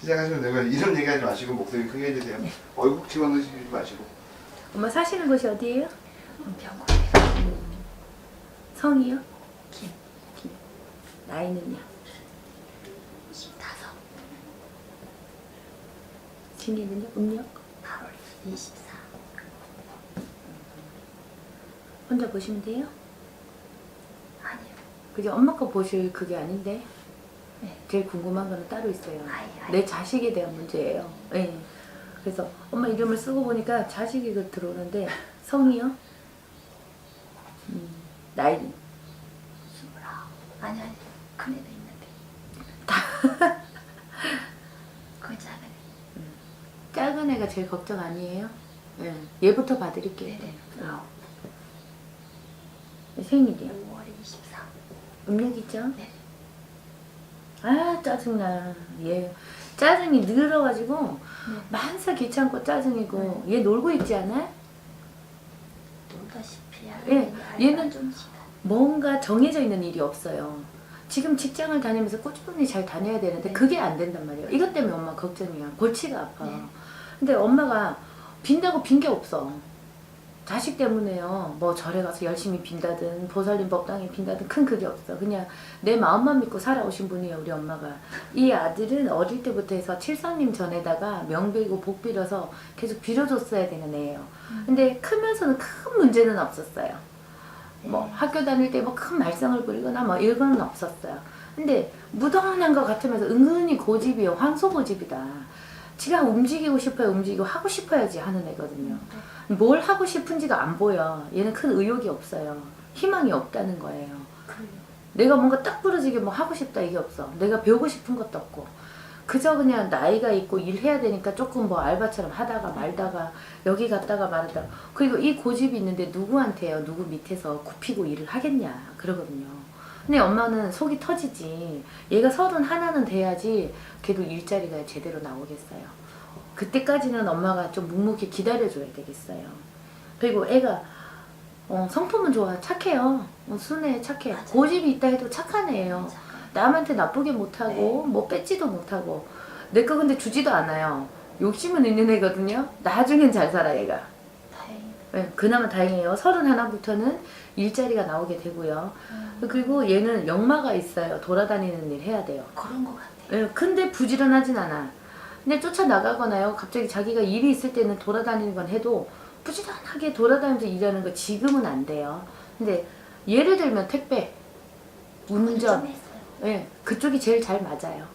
시작하시면 되고 이름 얘기하지 마시고 목소리 크게 해주세요. 네. 얼굴 집어넣으시지 마시고. 엄마 사시는 곳이 어디예요? 병원에 성이요? 김 나이는요? 15 생일은요? 음력? 8월 24 혼자 보시면 돼요? 아니요. 그게 엄마 거 보실 그게 아닌데 네. 제일 궁금한 거는 따로 있어요. 아이. 내 자식에 대한 문제예요. 네. 그래서 엄마 이름을 쓰고 보니까 자식이 그 들어오는데 성이요? 나이는? 29 아니 큰 애도 있는데 그건 작은 애. 작은 애가 제일 걱정 아니에요? 네. 얘부터 봐드릴게요. 네네. 생일이요? 5월 24 음력이죠? 네. 아 짜증나. 얘 짜증이 늘어가지고 네. 만사 귀찮고 짜증이고 얘 놀고 있지 않아? 놀다시피 예, 얘는 좀 시간. 뭔가 정해져 있는 일이 없어요. 지금 직장을 다니면서 꾸준히 잘 다녀야 되는데 네. 그게 안 된단 말이에요. 이것 때문에 엄마 걱정이야. 골치가 아파. 네. 근데 엄마가 빈다고 빈 게 없어. 자식 때문에요. 뭐 절에 가서 열심히 빈다든 보살림 법당에 빈다든 큰 그게 없어. 그냥 내 마음만 믿고 살아오신 분이에요. 우리 엄마가. 이 아들은 어릴 때부터 해서 칠성님 전에다가 명빌고 복 빌어서 계속 빌어줬어야 되는 애예요. 근데 크면서는 큰 문제는 없었어요. 뭐 학교 다닐 때 뭐 큰 말썽을 부리거나 뭐 이런 건 없었어요. 근데 무던한 것 같으면서 은근히 고집이요. 황소 고집이다. 지가 움직이고 싶어요. 움직이고 하고 싶어야지 하는 애거든요. 뭘 하고 싶은지가 안 보여. 얘는 큰 의욕이 없어요. 희망이 없다는 거예요. 그래요. 내가 뭔가 딱 부러지게 뭐 하고 싶다 이게 없어. 내가 배우고 싶은 것도 없고. 그저 그냥 나이가 있고 일해야 되니까 조금 뭐 알바처럼 하다가 말다가 여기 갔다가 말다가. 그리고 이 고집이 있는데 누구한테요? 누구 밑에서 굽히고 일을 하겠냐 그러거든요. 근데 엄마는 속이 터지지. 얘가 31은 돼야지 걔도 일자리가 제대로 나오겠어요. 그때까지는 엄마가 좀 묵묵히 기다려줘야 되겠어요. 그리고 애가 성품은 좋아. 착해요. 순해 착해. 맞아요. 고집이 있다 해도 착한 애예요. 잠깐. 남한테 나쁘게 못하고 뭐 뺏지도 못하고 내 거 근데 주지도 않아요. 욕심은 있는 애거든요. 나중엔 잘 살아 얘가. 다행이다. 네, 그나마 다행이에요. 31부터는 일자리가 나오게 되고요. 그리고 얘는 역마가 있어요. 돌아다니는 일 해야 돼요. 그런 것 같아요. 네, 근데 부지런하진 않아. 근데 쫓아나가거나요. 갑자기 자기가 일이 있을 때는 돌아다니는 건 해도 부지런하게 돌아다니면서 일하는 거 지금은 안 돼요. 근데 예를 들면 택배, 좀 운전, 했어요. 네, 그쪽이 제일 잘 맞아요.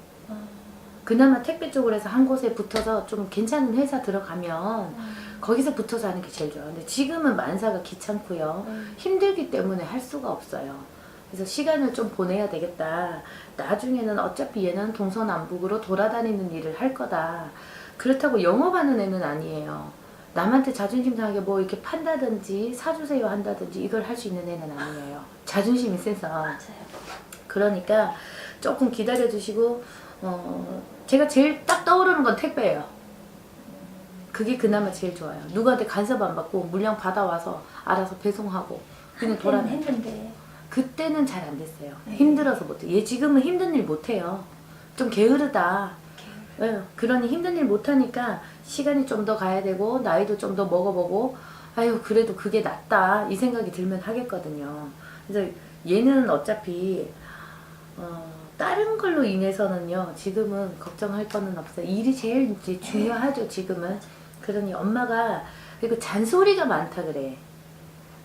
그나마 택배 쪽으로 해서 한 곳에 붙어서 좀 괜찮은 회사 들어가면 거기서 붙어서 하는 게 제일 좋아요. 근데 지금은 만사가 귀찮고요. 힘들기 때문에 할 수가 없어요. 그래서 시간을 좀 보내야 되겠다. 나중에는 어차피 얘는 동서남북으로 돌아다니는 일을 할 거다. 그렇다고 영업하는 애는 아니에요. 남한테 자존심 상하게 뭐 이렇게 판다든지 사주세요 한다든지 이걸 할 수 있는 애는 아니에요. 자존심이 세서. 맞아요. 그러니까 조금 기다려 주시고 제가 제일 딱 떠오르는 건 택배예요. 그게 그나마 제일 좋아요. 누구한테 간섭 안 받고 물량 받아와서 알아서 배송하고 그냥 한때는 돌아다니고. 했는데 그때는 잘 안 됐어요. 네. 힘들어서 못해. 얘 지금은 힘든 일 못해요. 좀 게으르다. 예, 그러니 힘든 일 못하니까 시간이 좀 더 가야 되고 나이도 좀 더 먹어보고 아유 그래도 그게 낫다 이 생각이 들면 하겠거든요. 그래서 얘는 어차피 다른 걸로 인해서는요 지금은 걱정할 거는 없어요. 일이 제일 이제 중요하죠 지금은. 그러니 엄마가 그리고 잔소리가 많다 그래.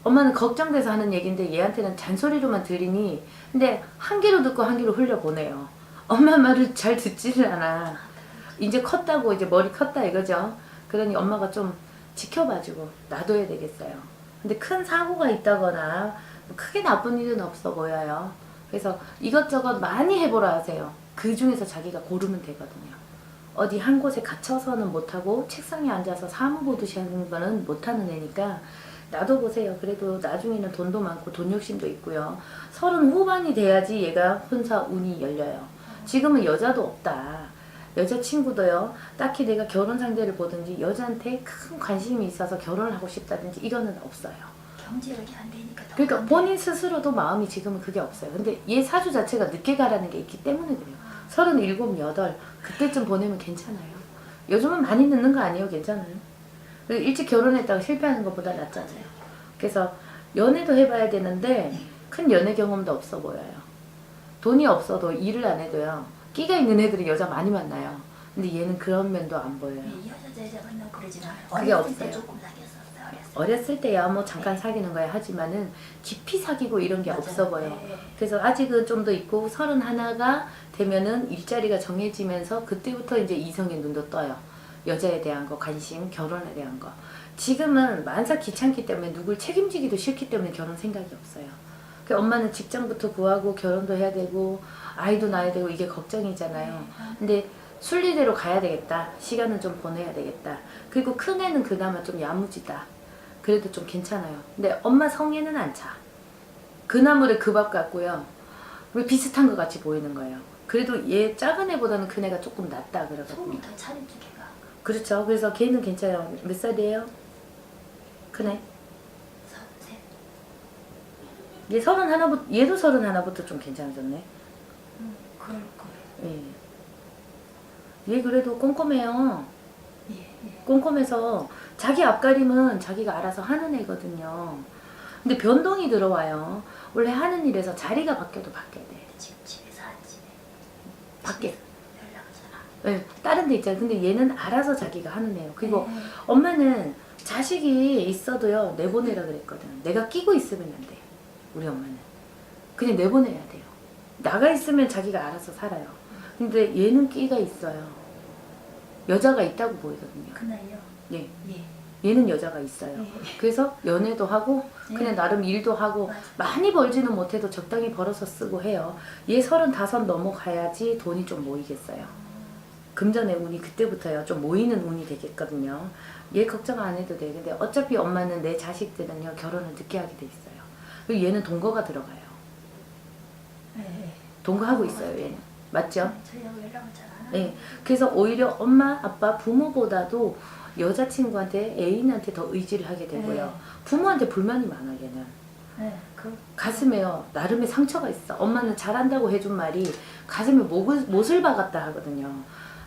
엄마는 걱정돼서 하는 얘기인데 얘한테는 잔소리로만 들리니 근데 한 귀로 듣고 한 귀로 흘려보내요. 엄마 말을 잘 듣지를 않아. 이제 컸다고 이제 머리 컸다 이거죠. 그러니 엄마가 좀 지켜봐주고 놔둬야 되겠어요. 근데 큰 사고가 있다거나 뭐 크게 나쁜 일은 없어 보여요. 그래서 이것저것 많이 해보라 하세요. 그 중에서 자기가 고르면 되거든요. 어디 한 곳에 갇혀서는 못하고 책상에 앉아서 사무 보듯이 하는 거는 못하는 애니까 놔둬보세요. 그래도 나중에는 돈도 많고 돈 욕심도 있고요. 30 후반이 돼야지 얘가 혼사 운이 열려요. 지금은 여자도 없다. 여자친구도요. 딱히 내가 결혼 상대를 보든지 여자한테 큰 관심이 있어서 결혼을 하고 싶다든지 이거는 없어요. 경제력이 안 되니까 더 그러니까 안 본인 스스로도 마음이 지금은 그게 없어요. 근데 얘 사주 자체가 늦게 가라는 게 있기 때문에 그래요. 37, 8 그때쯤 보내면 괜찮아요. 요즘은 많이 늦는 거 아니에요. 괜찮아요. 그리고 일찍 결혼했다가 실패하는 것보다 낫잖아요. 그래서 연애도 해봐야 되는데 큰 연애 경험도 없어 보여요. 돈이 없어도 일을 안 해도요. 끼가 있는 애들이 여자 많이 만나요. 근데 얘는 그런 면도 안 보여요. 여자 만나고 그러진 않아요. 그게 어렸을 없어요. 때 조금 사귀었었어요. 어렸을 때. 어렸을 때야 뭐 잠깐 사귀는 거야 하지만은 깊이 사귀고 이런 게 맞아요. 없어 보여. 네. 그래서 아직은 좀 더 있고 31가 되면은 일자리가 정해지면서 그때부터 이제 이성의 눈도 떠요. 여자에 대한 거, 관심, 결혼에 대한 거. 지금은 만사 귀찮기 때문에 누굴 책임지기도 싫기 때문에 결혼 생각이 없어요. 그 엄마는 직장부터 구하고 결혼도 해야 되고 아이도 낳아야 되고 이게 걱정이잖아요. 근데 순리대로 가야 되겠다. 시간은 좀 보내야 되겠다. 그리고 큰애는 그나마 좀 야무지다. 그래도 좀 괜찮아요. 근데 엄마 성에는 안 차. 그 나물에 그 밥 같고요. 왜 비슷한 것 같이 보이는 거예요. 그래도 얘 작은 애보다는 큰 애가 조금 낫다 그러거든요. 속이 더 차린 쪽이가. 그렇죠. 그래서 걔는 괜찮아요. 몇 살이에요? 큰애? 33. 얘 31부터, 얘도 31부터 좀 괜찮아졌네. 그럴 거예요. 예. 얘 그래도 꼼꼼해요. 예, 예. 꼼꼼해서 자기 앞가림은 자기가 알아서 하는 애거든요. 근데 변동이 들어와요. 원래 하는 일에서 자리가 바뀌어도 바뀌어야 돼. 지금 집에서 안 지내. 밖에. 연락을 잘 안. 네, 다른 데 있잖아요. 근데 얘는 알아서 자기가 하는 애예요. 그리고 네. 엄마는 자식이 있어도요 내보내라 그랬거든. 내가 끼고 있으면 안 돼요. 우리 엄마는 그냥 내보내야 돼요. 나가 있으면 자기가 알아서 살아요. 근데 얘는 끼가 있어요. 여자가 있다고 보이거든요. 그날요. 예, 예. 얘는 여자가 있어요. 예. 그래서 연애도 하고 그냥 네. 나름 일도 하고 맞아. 많이 벌지는 못해도 적당히 벌어서 쓰고 해요. 얘 35 넘어가야지 돈이 좀 모이겠어요. 금전의 운이 그때부터요 좀 모이는 운이 되겠거든요. 얘 걱정 안 해도 돼. 근데 어차피 엄마는 내 자식들은요 결혼을 늦게 하게 돼 있어요. 그리고 얘는 동거가 들어가요. 예. 동거하고 있어요 얘는. 맞죠? 저희하고 연락을 잘 안 하고. 네. 그래서 오히려 엄마, 아빠, 부모보다도 여자친구한테 애인한테 더 의지를 하게 되고요. 네. 부모한테 불만이 많아 얘는. 네. 그 가슴에요 나름의 상처가 있어. 엄마는 잘한다고 해준 말이 가슴에 못을 박았다 하거든요.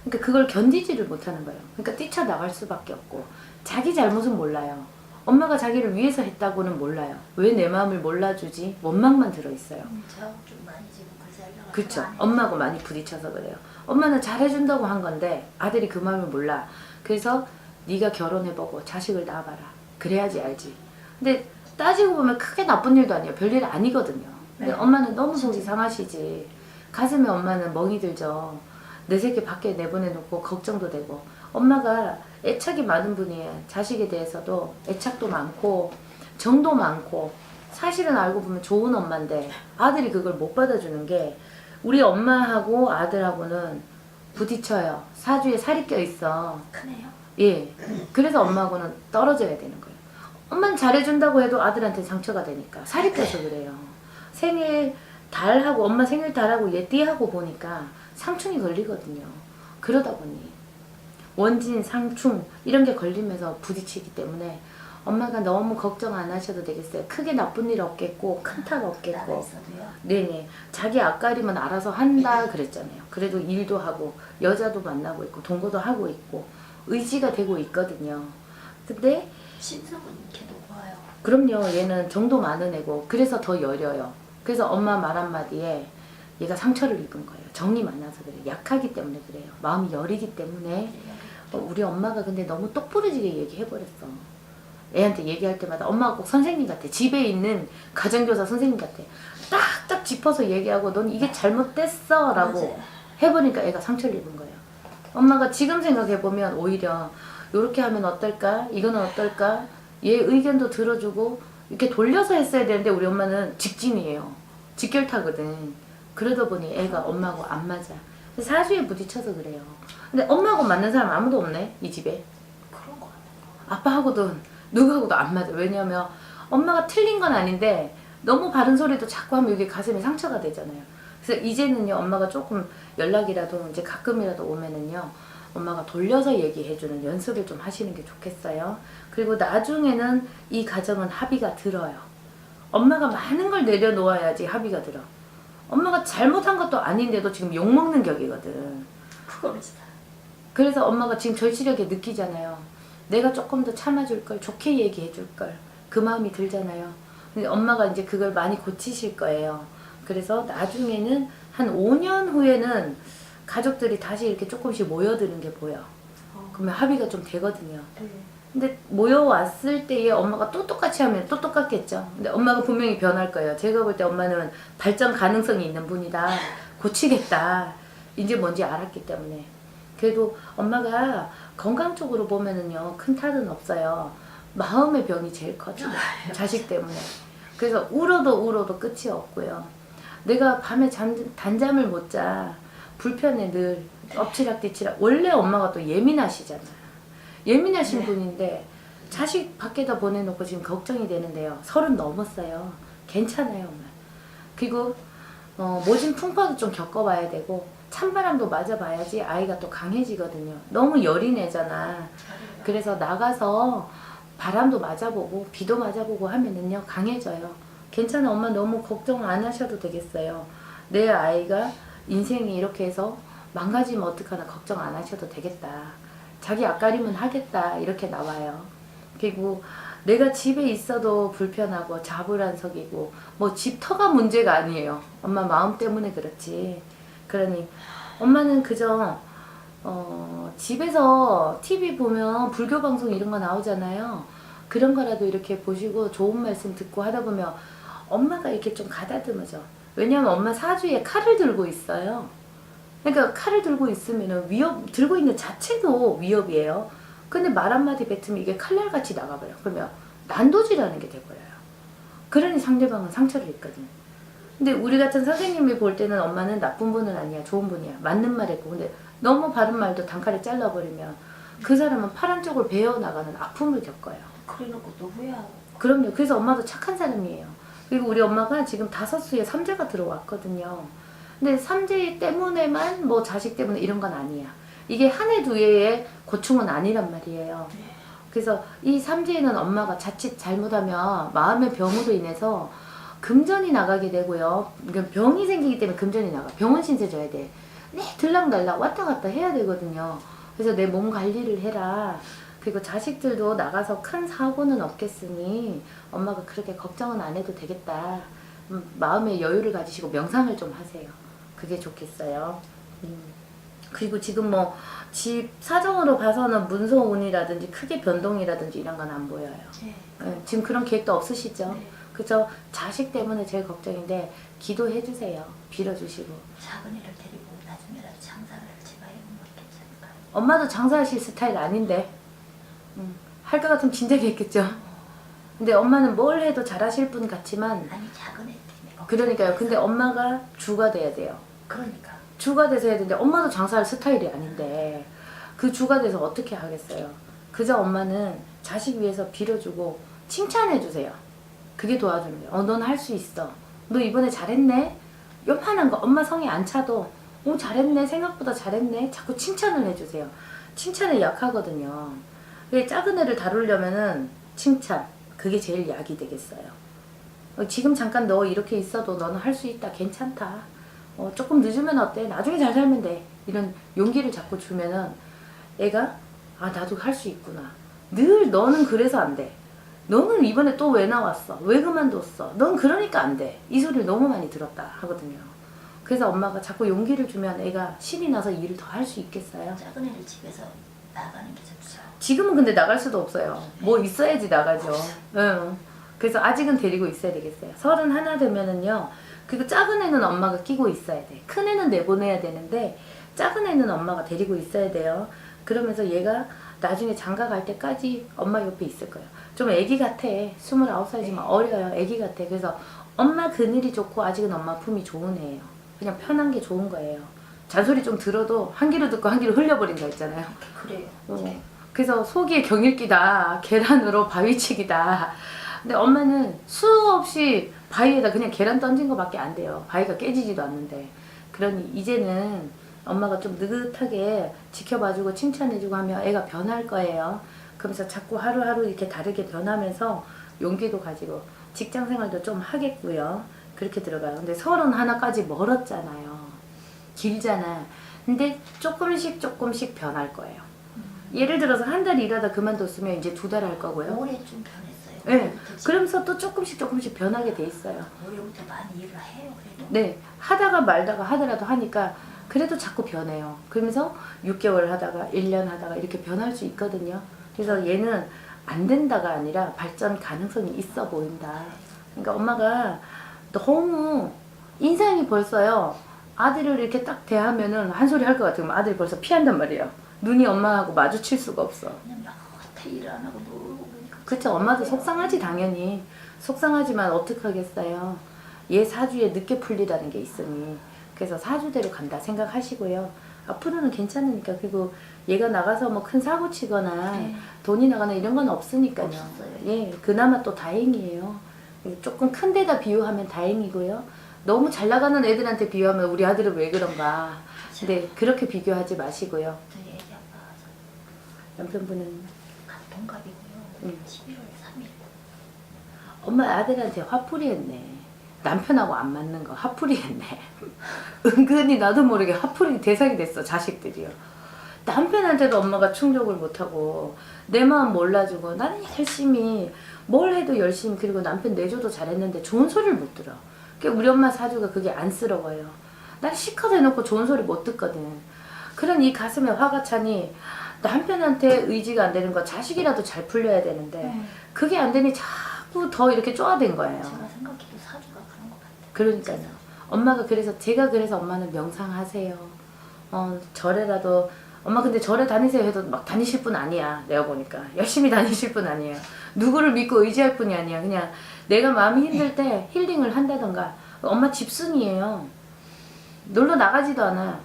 그러니까 그걸 견디지를 못하는 거예요. 그러니까 뛰쳐나갈 수밖에 없고 자기 잘못은 몰라요. 엄마가 자기를 위해서 했다고는 몰라요. 왜 내 마음을 몰라주지? 원망만 들어있어요. 저하고 좀 많이 지금 그래서 연락을 그쵸. 잘 안 해요. 엄마하고 많이 부딪혀서 그래요. 엄마는 잘해준다고 한 건데 아들이 그 마음을 몰라. 그래서 네가 결혼해보고 자식을 낳아봐라. 그래야지 알지. 근데 따지고 보면 크게 나쁜 일도 아니에요. 별일 아니거든요. 근데 네. 엄마는 너무 속이 상하시지. 가슴에 엄마는 멍이 들죠. 내 새끼 밖에 내보내놓고 걱정도 되고. 엄마가 애착이 많은 분이에요. 자식에 대해서도 애착도 많고 정도 많고 사실은 알고 보면 좋은 엄마인데 아들이 그걸 못 받아주는 게 우리 엄마하고 아들하고는 부딪혀요. 사주에 살이 껴있어. 크네요. 예. 그래서 엄마하고는 떨어져야 되는 거예요. 엄마는 잘해준다고 해도 아들한테 상처가 되니까 살이 껴서 그래요. 생일 달하고 엄마 생일 달하고 얘 띠하고 보니까 상충이 걸리거든요. 그러다 보니 원진, 상충 이런 게 걸리면서 부딪히기 때문에 엄마가 너무 걱정 안 하셔도 되겠어요. 크게 나쁜 일 없겠고 큰 탈 나가 없겠고. 있어도요. 네네. 자기 앞가림은 알아서 한다 그랬잖아요. 그래도 일도 하고 여자도 만나고 있고 동거도 하고 있고 의지가 되고 있거든요. 근데 신성은 걔도 좋아요. 그럼요. 얘는 정도 많은 애고 그래서 더 여려요. 그래서 엄마 말 한마디에 얘가 상처를 입은 거예요. 정이 많아서 그래요. 약하기 때문에 그래요. 마음이 여리기 때문에 우리 엄마가 근데 너무 똑부러지게 얘기해버렸어. 애한테 얘기할 때마다 엄마가 꼭 선생님 같아. 집에 있는 가정교사 선생님 같아. 딱딱 짚어서 얘기하고 넌 이게 잘못됐어 라고 맞아요. 해보니까 애가 상처를 입은 거예요. 엄마가 지금 생각해보면 오히려 이렇게 하면 어떨까? 이거는 어떨까? 얘 의견도 들어주고 이렇게 돌려서 했어야 되는데 우리 엄마는 직진이에요. 직결타거든. 그러다 보니 애가 엄마하고 안 맞아. 사주에 부딪혀서 그래요. 근데 엄마하고 맞는 사람 아무도 없네 이 집에. 그런 거 같아요. 아빠하고도 누구하고도 안 맞아. 왜냐면 엄마가 틀린 건 아닌데 너무 바른 소리도 자꾸 하면 이게 가슴에 상처가 되잖아요. 그래서 이제는요 엄마가 조금 연락이라도 이제 가끔이라도 오면은요 엄마가 돌려서 얘기해주는 연습을 좀 하시는 게 좋겠어요. 그리고 나중에는 이 가정은 합의가 들어요. 엄마가 많은 걸 내려놓아야지 합의가 들어. 엄마가 잘못한 것도 아닌데도 지금 욕먹는 격이거든. 그거는 진짜. 그래서 엄마가 지금 절실하게 느끼잖아요. 내가 조금 더 참아줄 걸, 좋게 얘기해 줄 걸. 그 마음이 들잖아요. 근데 엄마가 이제 그걸 많이 고치실 거예요. 그래서 나중에는 한 5년 후에는 가족들이 다시 이렇게 조금씩 모여드는 게 보여. 그러면 합의가 좀 되거든요. 네. 근데 모여왔을 때에 엄마가 또 똑같이 하면 또 똑같겠죠. 근데 엄마가 분명히 변할 거예요. 제가 볼 때 엄마는 발전 가능성이 있는 분이다. 고치겠다. 이제 뭔지 알았기 때문에. 그래도 엄마가 건강 쪽으로 보면은요, 큰 탈은 없어요. 마음의 병이 제일 커져. 자식 때문에. 그래서 울어도 끝이 없고요. 내가 밤에 단잠을 못 자. 불편해 늘. 엎치락뒤치락. 원래 엄마가 또 예민하시잖아요. 예민하신 분인데 자식 밖에다 보내놓고 지금 걱정이 되는데요. 30 넘었어요. 괜찮아요, 엄마. 그리고 모진 풍파도 좀 겪어봐야 되고 찬바람도 맞아봐야지 아이가 또 강해지거든요. 너무 열이 내잖아. 그래서 나가서 바람도 맞아보고 비도 맞아보고 하면은요 강해져요. 괜찮아, 엄마 너무 걱정 안 하셔도 되겠어요. 내 아이가 인생이 이렇게 해서 망가지면 어떡하나 걱정 안 하셔도 되겠다. 자기 앞가림은 하겠다. 이렇게 나와요. 그리고 내가 집에 있어도 불편하고 자불안석이고 뭐 집터가 문제가 아니에요. 엄마 마음 때문에 그렇지. 그러니 엄마는 그저 집에서 TV 보면 불교 방송 이런 거 나오잖아요. 그런 거라도 이렇게 보시고 좋은 말씀 듣고 하다 보면 엄마가 이렇게 좀 가다듬어져. 왜냐면 엄마 사주에 칼을 들고 있어요. 그러니까 칼을 들고 있으면 들고 있는 자체도 위협이에요. 근데 말 한마디 뱉으면 이게 칼날같이 나가버려. 그러면 난도질하는 게 돼버려요. 그러니 상대방은 상처를 입거든. 근데 우리 같은 선생님이 볼 때는 엄마는 나쁜 분은 아니야. 좋은 분이야. 맞는 말 했고. 근데 너무 바른 말도 단칼에 잘라버리면 그 사람은 파란 쪽을 베어나가는 아픔을 겪어요. 그래놓고 또 후회하고. 그럼요. 그래서 엄마도 착한 사람이에요. 그리고 우리 엄마가 지금 5수에 3재가 들어왔거든요. 근데 3재 때문에만 뭐 자식 때문에 이런 건 아니야. 이게 한 해 두 해의 고충은 아니란 말이에요. 그래서 이 3재에는 엄마가 자칫 잘못하면 마음의 병으로 인해서 금전이 나가게 되고요. 그러니까 병이 생기기 때문에 금전이 나가. 병원 신세 져야 돼. 네, 들락날락 왔다 갔다 해야 되거든요. 그래서 내 몸 관리를 해라. 그리고 자식들도 나가서 큰 사고는 없겠으니 엄마가 그렇게 걱정은 안 해도 되겠다. 마음의 여유를 가지시고 명상을 좀 하세요. 그게 좋겠어요. 그리고 지금 뭐 집 사정으로 봐서는 문서운이라든지 크게 변동이라든지 이런 건 안 보여요. 네. 네, 지금 그런 계획도 없으시죠? 네. 그죠? 자식 때문에 제일 걱정인데 기도해 주세요. 빌어주시고. 작은 애를 데리고 나중에라도 장사를 제가 해보면 괜찮을까요? 엄마도 장사하실 스타일 아닌데 할 것 같으면 진작에 했겠죠. 근데 엄마는 뭘 해도 잘하실 분 같지만 아니 작은 애 때문에. 그러니까요. 근데 엄마가 주가 돼야 돼요. 그러니까. 주가 돼서 해야 되는데 엄마도 장사할 스타일이 아닌데 그 주가 돼서 어떻게 하겠어요. 그저 엄마는 자식 위해서 빌어주고 칭찬해 주세요. 그게 도와주는 거예요. 넌 할 수 있어. 너 이번에 잘했네. 요만한 거 엄마 성에 안 차도 잘했네. 생각보다 잘했네. 자꾸 칭찬을 해주세요. 칭찬에 약하거든요. 그게 작은 애를 다루려면은 칭찬. 그게 제일 약이 되겠어요. 지금 잠깐 너 이렇게 있어도 너는 할 수 있다. 괜찮다. 조금 늦으면 어때? 나중에 잘 살면 돼. 이런 용기를 자꾸 주면은 애가 나도 할 수 있구나. 늘 너는 그래서 안 돼. 너는 이번에 또 왜 나왔어? 왜 그만뒀어? 넌 그러니까 안 돼. 이 소리를 너무 많이 들었다 하거든요. 그래서 엄마가 자꾸 용기를 주면 애가 신이 나서 일을 더 할 수 있겠어요? 작은 애를 집에서 나가는 게 좋죠. 지금은 근데 나갈 수도 없어요. 뭐 있어야지 나가죠. 응. 그래서 아직은 데리고 있어야 되겠어요. 31 되면은요. 그리고 작은 애는 엄마가 끼고 있어야 돼. 큰 애는 내보내야 되는데 작은 애는 엄마가 데리고 있어야 돼요. 그러면서 얘가 나중에 장가 갈 때까지 엄마 옆에 있을 거예요. 좀 애기 같아. 29살이지만 어려요. 애기 같아. 그래서 엄마 그늘이 좋고 아직은 엄마 품이 좋은 애예요. 그냥 편한 게 좋은 거예요. 잔소리 좀 들어도 한 귀로 듣고 한 귀로 흘려버린다 했잖아요. 그래요. 그래서 속이 경읽기다. 계란으로 바위치기다. 근데 엄마는 수없이 바위에다 그냥 계란 던진 거밖에 안 돼요. 바위가 깨지지도 않는데. 그러니 이제는 엄마가 좀 느긋하게 지켜봐주고 칭찬해주고 하면 애가 변할 거예요. 그러면서 자꾸 하루하루 이렇게 다르게 변하면서 용기도 가지고 직장 생활도 좀 하겠고요. 그렇게 들어가요. 근데 31까지 멀었잖아요. 길잖아. 근데 조금씩 변할 거예요. 예를 들어서 한 달 일하다 그만뒀으면 이제 2달 할 거고요. 올해 좀 변했어요. 네. 올해부터 지금 그러면서 또 조금씩 변하게 돼 있어요. 올해부터 많이 일을 해요. 그래도. 네. 하다가 말다가 하더라도 하니까 그래도 자꾸 변해요. 그러면서 6개월 하다가 1년 하다가 이렇게 변할 수 있거든요. 그래서 얘는 안 된다가 아니라 발전 가능성이 있어 보인다. 그러니까 엄마가 너무 인상이 벌써요. 아들을 이렇게 딱 대하면은 한 소리 할 것 같으면 아들이 벌써 피한단 말이에요. 눈이 엄마하고 마주칠 수가 없어. 그냥 막 일을 안 하고 놀고 그러니까. 그쵸. 엄마도 속상하지 당연히. 속상하지만 어떡하겠어요. 얘 사주에 늦게 풀리라는 게 있으니. 그래서 사주대로 간다 생각하시고요. 앞으로는 괜찮으니까. 그리고 얘가 나가서 뭐 큰 사고 치거나 네. 돈이 나가나 이런 건 없으니까요. 없었어요. 예, 그나마 또 다행이에요. 조금 큰 데다 비유하면 다행이고요. 너무 잘 나가는 애들한테 비유하면 우리 아들은 왜 그런가. 근데 그렇게 비교하지 마시고요. 저희 애기 아빠가 남편분은 동갑이고요. 11월 3일. 엄마 아들한테 화풀이 했네. 남편하고 안 맞는 거 화풀이 했네. 은근히 나도 모르게 화풀이 대상이 됐어. 자식들이요. 남편한테도 엄마가 충족을 못하고 내 마음 몰라주고 나는 열심히 뭘 해도 열심히 그리고 남편 내줘도 잘했는데 좋은 소리를 못 들어. 우리 엄마 사주가 그게 안쓰러워요. 난 시컷 해놓고 좋은 소리 못 듣거든. 그런 이 가슴에 화가 차니 남편한테 의지가 안 되는 거 자식이라도 잘 풀려야 되는데 그게 안 되니 자꾸 더 이렇게 쪼아댄 거예요. 제가 생각해도 사주가 그런 것 같아요. 그러니까요. 엄마가 그래서 제가 그래서 엄마는 명상하세요. 절에라도 엄마 근데 절에 다니세요 해도 막 다니실 분 아니야. 내가 보니까 열심히 다니실 분 아니에요. 누구를 믿고 의지할 분이 아니야. 그냥 내가 마음이 힘들 때 힐링을 한다던가. 엄마 집순이에요. 놀러 나가지도 않아.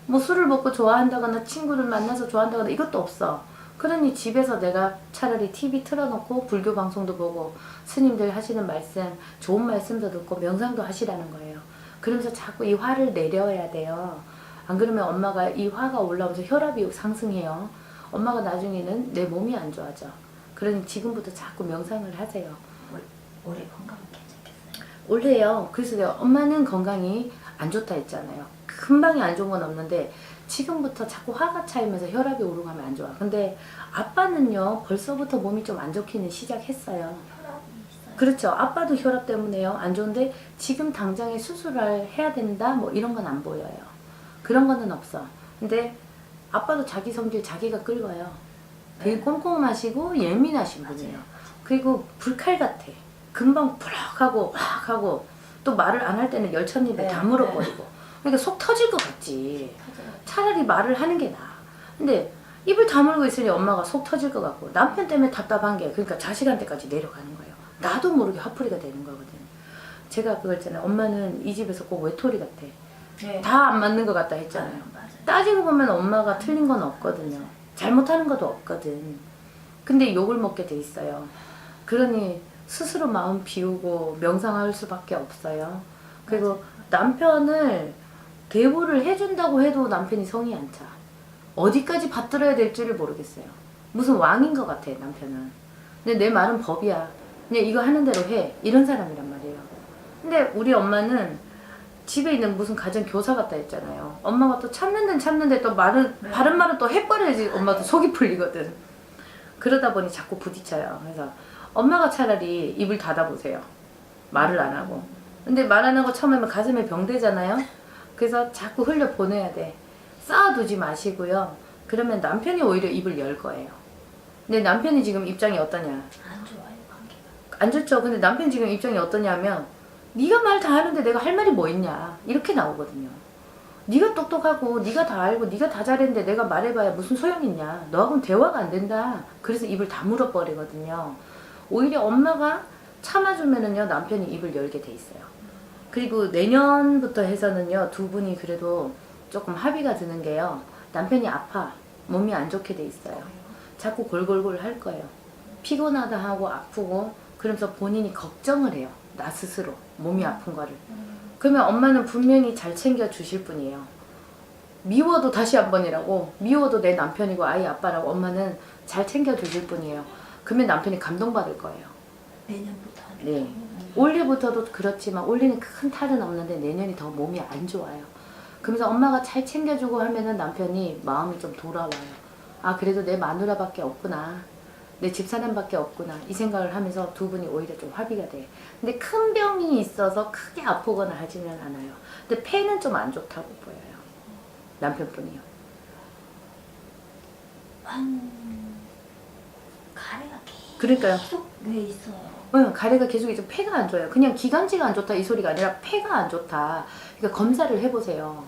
뭐 술을 먹고 좋아한다거나 친구를 만나서 좋아한다거나 이것도 없어. 그러니 집에서 내가 차라리 TV 틀어놓고 불교 방송도 보고 스님들 하시는 말씀 좋은 말씀도 듣고 명상도 하시라는 거예요. 그러면서 자꾸 이 화를 내려야 돼요. 안 그러면 엄마가 이 화가 올라오면서 혈압이 상승해요. 엄마가 나중에는 내 몸이 안 좋아져. 그러니 지금부터 자꾸 명상을 하세요. 올해 건강은 괜찮겠어요? 원래요. 그래서 내가 엄마는 건강이 안 좋다 했잖아요. 금방이 안 좋은 건 없는데 지금부터 자꾸 화가 차이면서 혈압이 오르고 하면 안 좋아. 근데 아빠는요. 벌써부터 몸이 좀 안 좋기는 시작했어요. 혈압이 있어요. 그렇죠. 아빠도 혈압 때문에요. 안 좋은데 지금 당장에 수술을 해야 된다 뭐 이런 건 안 보여요. 그런 거는 없어. 근데 아빠도 자기 성질 자기가 끌어요. 되게 꼼꼼하시고 예민하신 분이에요. 그리고 불칼 같아. 금방 부럭하고 확 하고 또 말을 안 할 때는 열천입에 다 물어버리고. 그러니까 속 터질 것 같지. 차라리 말을 하는 게 나아. 근데 입을 다물고 있으니 엄마가 속 터질 것 같고 남편 때문에 답답한 게 그러니까 자식한테까지 내려가는 거예요. 나도 모르게 화풀이가 되는 거거든. 제가 그거 있잖아요. 엄마는 이 집에서 꼭 외톨이 같아. 네. 다 안 맞는 것 같다 했잖아요. 맞아요. 따지고 보면 엄마가 틀린 건 없거든요. 잘못하는 것도 없거든. 근데 욕을 먹게 돼 있어요. 그러니 스스로 마음 비우고 명상할 수밖에 없어요. 그리고 남편을 대우를 해준다고 해도 남편이 성이 안 차. 어디까지 받들어야 될지를 모르겠어요. 무슨 왕인 것 같아 남편은. 근데 내 말은 법이야. 그냥 이거 하는 대로 해. 이런 사람이란 말이에요. 근데 우리 엄마는 집에 있는 무슨 가정 교사 같다 했잖아요. 엄마가 또 참는 데는 참는데 또 말은 바른 말은 또 해버려야지 엄마도 속이 풀리거든. 그러다 보니 자꾸 부딪혀요. 그래서 엄마가 차라리 입을 닫아보세요. 말을 안 하고. 근데 말 안 하고 처음에는 가슴에 병되잖아요. 그래서 자꾸 흘려 보내야 돼. 쌓아두지 마시고요. 그러면 남편이 오히려 입을 열 거예요. 근데 남편이 지금 입장이 어떠냐? 안 좋아요 관계가. 안 좋죠. 근데 남편 지금 입장이 어떠냐면 네가 말 다 하는데 내가 할 말이 뭐 있냐 이렇게 나오거든요. 네가 똑똑하고 네가 다 알고 네가 다 잘했는데 내가 말해봐야 무슨 소용 있냐. 너하고는 대화가 안 된다. 그래서 입을 다물어 버리거든요. 오히려 엄마가 참아주면은요 남편이 입을 열게 돼 있어요. 그리고 내년부터 해서는요 두 분이 그래도 조금 합의가 드는 게요. 남편이 아파. 몸이 안 좋게 돼 있어요. 자꾸 골골골 할 거예요. 피곤하다 하고 아프고 그러면서 본인이 걱정을 해요. 나 스스로 몸이 아픈 거를. 그러면 엄마는 분명히 잘 챙겨 주실 분이에요. 미워도 다시 한 번이라고. 미워도 내 남편이고 아이 아빠라고 엄마는 잘 챙겨 주실 분이에요. 그러면 남편이 감동받을 거예요. 내년부터 네. 올해부터도 그렇지만 올해는 큰 탈은 없는데 내년이 더 몸이 안 좋아요. 그러면서 엄마가 잘 챙겨주고 하면은 남편이 마음이 좀 돌아와요. 아 그래도 내 마누라밖에 없구나. 내 집사람밖에 없구나. 이 생각을 하면서 두 분이 오히려 좀 합의가 돼요. 근데 큰 병이 있어서 크게 아프거나 하지는 않아요. 근데 폐는 좀 안 좋다고 보여요. 남편분이요. 가래가 그러니까요. 계속 뇌에 있어요. 응, 가래가 계속 이제 폐가 안 좋아요. 그냥 기관지가 안 좋다 이 소리가 아니라 폐가 안 좋다. 그러니까 검사를 해보세요.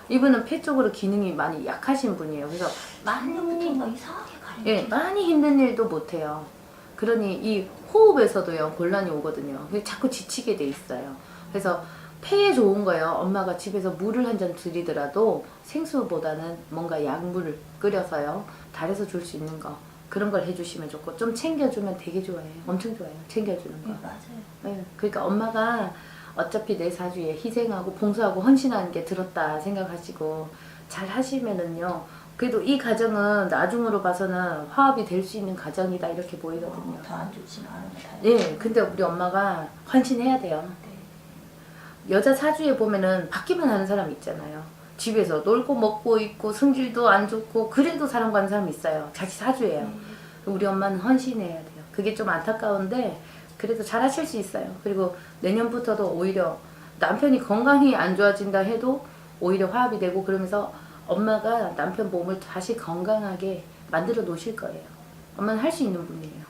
이분은 폐 쪽으로 기능이 많이 약하신 분이에요. 그래서 작년부터 이상하게 가래가 예, 많이 힘든 일도 못해요. 그러니 이 호흡에서도요 곤란이 오거든요. 자꾸 지치게 돼 있어요. 그래서 폐에 좋은 거예요. 엄마가 집에서 물을 한 잔 드리더라도 생수보다는 뭔가 약물을 끓여서요 달에서 줄 수 있는 거 그런 걸 해주시면 좋고 좀 챙겨주면 되게 좋아해요. 엄청 좋아해요. 챙겨주는 거. 맞아요. 네, 그러니까 엄마가 어차피 내 사주에 희생하고 봉사하고 헌신하는 게 들었다 생각하시고 잘 하시면은요 그래도 이 가정은 나중으로 봐서는 화합이 될 수 있는 가정이다 이렇게 보이거든요. 더 안 좋지는 않으면 다행이에요. 예, 근데 우리 엄마가 헌신해야 돼요. 네. 여자 사주에 보면은 받기만 하는 사람 있잖아요. 집에서 놀고 먹고 있고 성질도 안 좋고 그래도 사람 가는 사람 있어요. 자기 사주예요. 우리 엄마는 헌신해야 돼요. 그게 좀 안타까운데 그래도 잘 하실 수 있어요. 그리고 내년부터도 오히려 남편이 건강이 안 좋아진다 해도 오히려 화합이 되고 그러면서 엄마가 남편 몸을 다시 건강하게 만들어 놓으실 거예요. 엄마는 할 수 있는 분이에요.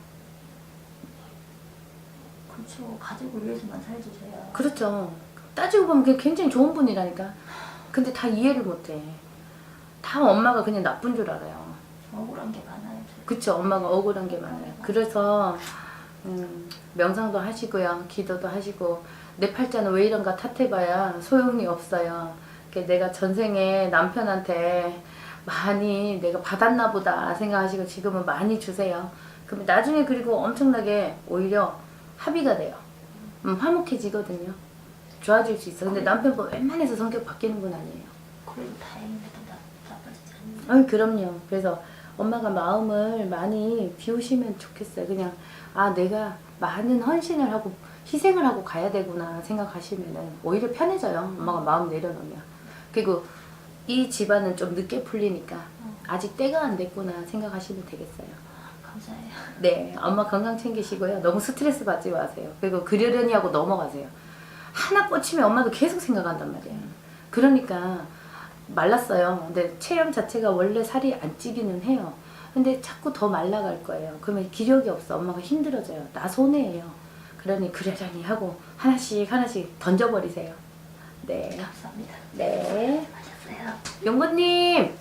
그렇죠. 가족을 위해서만 살주세요. 그렇죠. 따지고 보면 그게 굉장히 좋은 분이라니까. 근데 다 이해를 못해. 다 엄마가 그냥 나쁜 줄 알아요. 억울한 게 많아요. 그쵸. 엄마가 억울한 게 많아요. 그래서 명상도 하시고요. 기도도 하시고 내 팔자는 왜 이런가 탓해봐야 소용이 없어요. 내가 전생에 남편한테 많이 내가 받았나 보다 생각하시고 지금은 많이 주세요. 그럼 나중에 그리고 엄청나게 오히려 합의가 돼요. 화목해지거든요. 좋아질 수 있어. 근데 남편분 웬만해서 성격 바뀌는 분 아니에요. 그래도 다행인데 나빠지지 않는. 그럼요. 그래서 엄마가 마음을 많이 비우시면 좋겠어요. 그냥 아 내가 많은 헌신을 하고 희생을 하고 가야 되구나 생각하시면은 오히려 편해져요. 엄마가 마음 내려놓으면. 그리고 이 집안은 좀 늦게 풀리니까 아직 때가 안 됐구나 생각하시면 되겠어요. 감사해요. 네, 엄마 건강 챙기시고요. 너무 스트레스 받지 마세요. 그리고 그러려니 하고 넘어가세요. 하나 꽂히면 엄마도 계속 생각한단 말이에요. 그러니까 말랐어요. 근데 체형 자체가 원래 살이 안 찌기는 해요. 근데 자꾸 더 말라갈 거예요. 그러면 기력이 없어. 엄마가 힘들어져요. 나 손해예요. 그러니 그러려니 하고 하나씩 하나씩 던져버리세요. 네. 감사합니다. 네. 하셨어요. 용구님